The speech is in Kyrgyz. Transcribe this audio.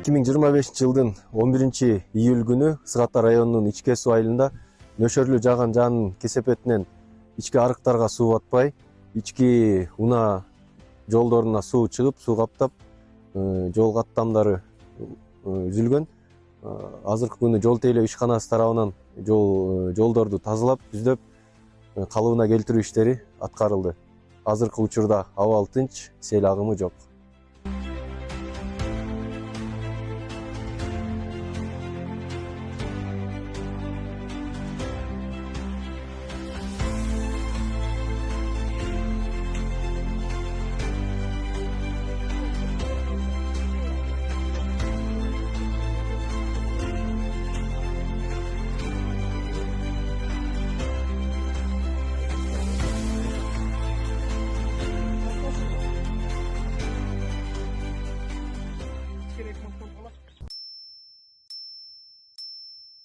2025 жылдын 11 июль күнү Сык Ата районунун ичке суу айылында нөшөрлүү жааган жаанын кесепетинен ички арыктарга суу батпай, ички унаа жолдоруна суу чыгып, суу каптап, жол каттамдары үзүлгөн. Азыркы күнү жол тейлөө ишканасы тарабынан жолдорду тазалап, түздөп, калыбына келтирүү иштери аткарылды. Азыркы учурда абал тынч, сел агымы жок.